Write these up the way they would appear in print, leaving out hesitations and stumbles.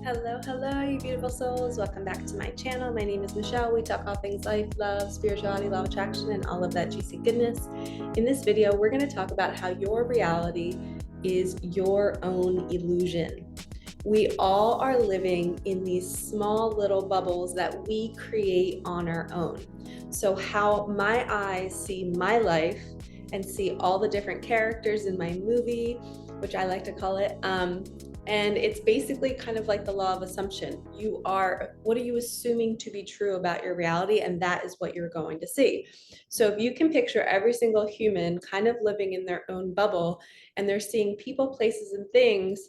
Hello, hello, you beautiful souls. Welcome back to my channel. My name is Michelle. We talk all things life, love, spirituality, law of attraction, and all of that juicy goodness. In this video, we're going to talk about how your reality is your own illusion. We all are living in these small little bubbles that we create on our own. So how my eyes see my life and see all the different characters in my movie, which I like to call it, and it's basically kind of like the law of assumption. What are you assuming to be true about your reality? And that is what you're going to see. So if you can picture every single human kind of living in their own bubble, and they're seeing people, places, and things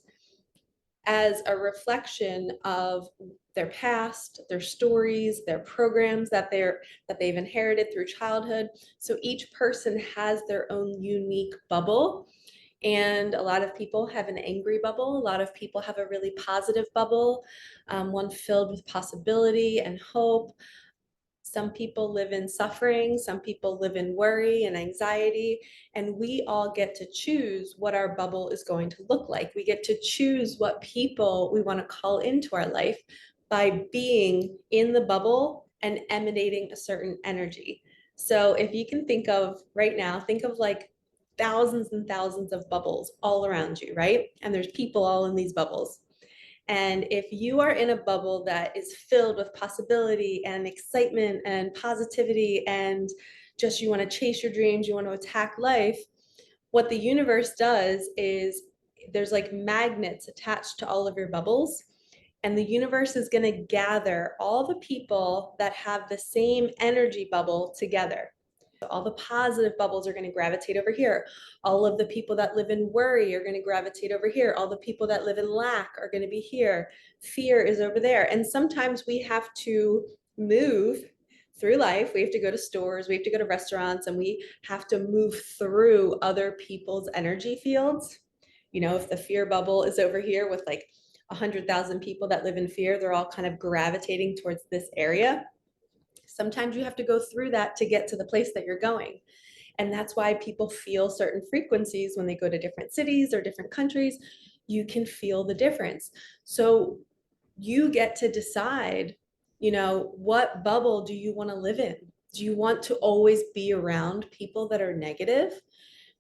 as a reflection of their past, their stories, their programs that they've inherited through childhood. So each person has their own unique bubble. And a lot of people have an angry bubble. A lot of people have a really positive bubble, one filled with possibility and hope. Some people live in suffering. Some people live in worry and anxiety. And we all get to choose what our bubble is going to look like. We get to choose what people we want to call into our life by being in the bubble and emanating a certain energy. So if you can think of right now, think of like thousands and thousands of bubbles all around you, right? And there's people all in these bubbles. And if you are in a bubble that is filled with possibility and excitement and positivity and just you want to chase your dreams, you want to attack life, what the universe does is there's like magnets attached to all of your bubbles. And the universe is going to gather all the people that have the same energy bubble together. All the positive bubbles are going to gravitate over here. All of the people that live in worry are going to gravitate over here. All the people that live in lack are going to be here. Fear is over there. And sometimes we have to move through life. We have to go to stores, we have to go to restaurants, and we have to move through other people's energy fields. You know, if the fear bubble is over here with like 100,000 people that live in fear, they're all kind of gravitating towards this area. Sometimes you have to go through that to get to the place that you're going. And that's why people feel certain frequencies when they go to different cities or different countries. You can feel the difference. So you get to decide, what bubble do you want to live in? Do you want to always be around people that are negative?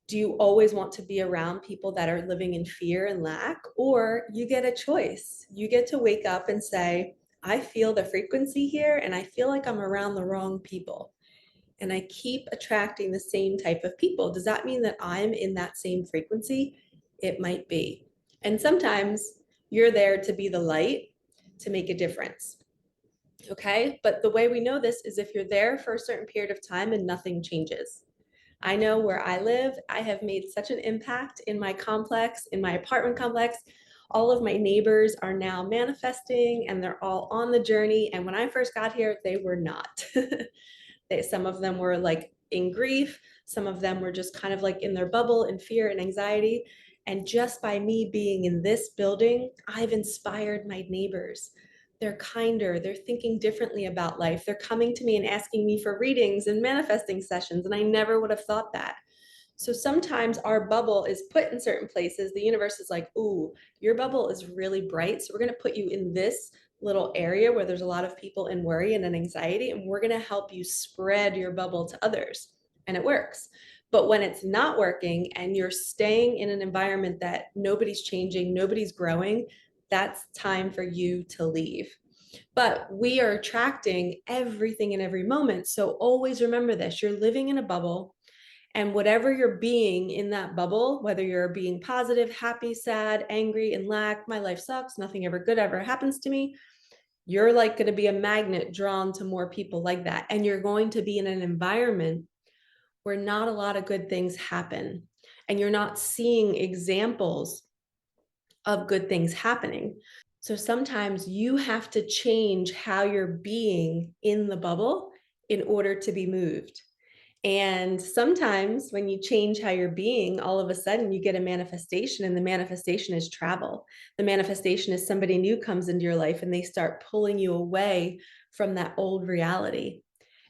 Do you always want to be around people that are living in fear and lack? Or you get a choice. You get to wake up and say, I feel the frequency here and I feel like I'm around the wrong people. And I keep attracting the same type of people. Does that mean that I'm in that same frequency? It might be. And sometimes you're there to be the light, to make a difference. Okay? But the way we know this is if you're there for a certain period of time and nothing changes. I know where I live, I have made such an impact in my complex, in my apartment complex. All of my neighbors are now manifesting and they're all on the journey. And when I first got here, they were not. Some of them were like in grief. Some of them were just kind of like in their bubble in fear and anxiety. And just by me being in this building, I've inspired my neighbors. They're kinder, they're thinking differently about life. They're coming to me and asking me for readings and manifesting sessions, and I never would have thought that. So sometimes our bubble is put in certain places. The universe is like, ooh, your bubble is really bright, so we're going to put you in this little area where there's a lot of people in worry and in anxiety, and we're going to help you spread your bubble to others. And it works. But when it's not working and you're staying in an environment that nobody's changing, nobody's growing, that's time for you to leave. But we are attracting everything in every moment. So always remember this, you're living in a bubble, and whatever you're being in that bubble, whether you're being positive, happy, sad, angry, in lack, my life sucks, nothing ever good ever happens to me, you're like going to be a magnet drawn to more people like that. And you're going to be in an environment where not a lot of good things happen. And you're not seeing examples of good things happening. So sometimes you have to change how you're being in the bubble in order to be moved. And sometimes when you change how you're being, all of a sudden you get a manifestation, and the manifestation is travel. The manifestation is somebody new comes into your life and they start pulling you away from that old reality.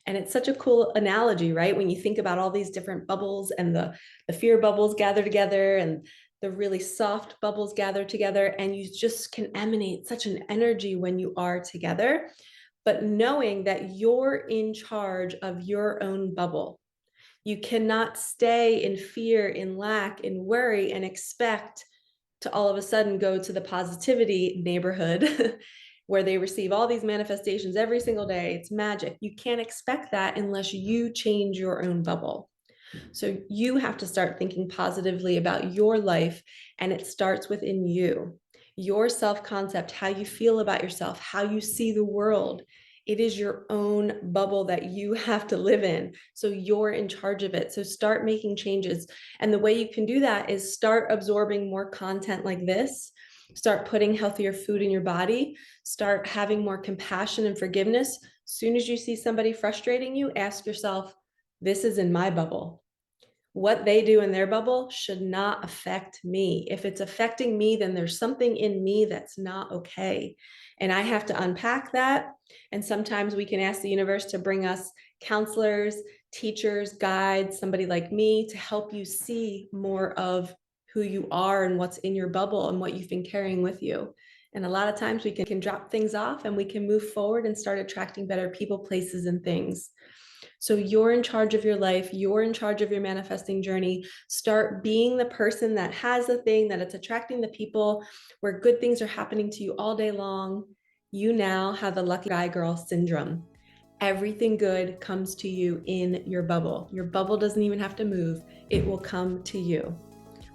And it's such a cool analogy, right? When you think about all these different bubbles and the fear bubbles gather together and the really soft bubbles gather together, and you just can emanate such an energy when you are together. But knowing that you're in charge of your own bubble. You cannot stay in fear, in lack, in worry, and expect to all of a sudden go to the positivity neighborhood where they receive all these manifestations every single day. It's magic. You can't expect that unless you change your own bubble. So you have to start thinking positively about your life, and it starts within you. Your self-concept, how you feel about yourself, how you see the world. It is your own bubble that you have to live in. So you're in charge of it. So start making changes. And the way you can do that is start absorbing more content like this. Start putting healthier food in your body. Start having more compassion and forgiveness. As soon as you see somebody frustrating you, ask yourself, this is in my bubble. What they do in their bubble should not affect me. If it's affecting me, then there's something in me that's not okay. And I have to unpack that. And sometimes we can ask the universe to bring us counselors, teachers, guides, somebody like me to help you see more of who you are and what's in your bubble and what you've been carrying with you. And a lot of times we can drop things off and we can move forward and start attracting better people, places, and things. So you're in charge of your life. You're in charge of your manifesting journey. Start being the person that has the thing, that it's attracting the people, where good things are happening to you all day long. You now have the lucky guy girl syndrome. Everything good comes to you in your bubble. Your bubble doesn't even have to move. It will come to you.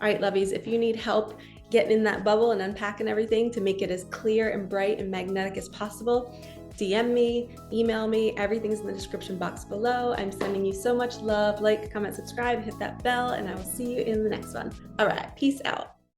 All right, lovies, if you need help getting in that bubble and unpacking everything to make it as clear and bright and magnetic as possible, DM me, email me, everything's in the description box below. I'm sending you so much love. Like, comment, subscribe, hit that bell, and I will see you in the next one. All right, peace out.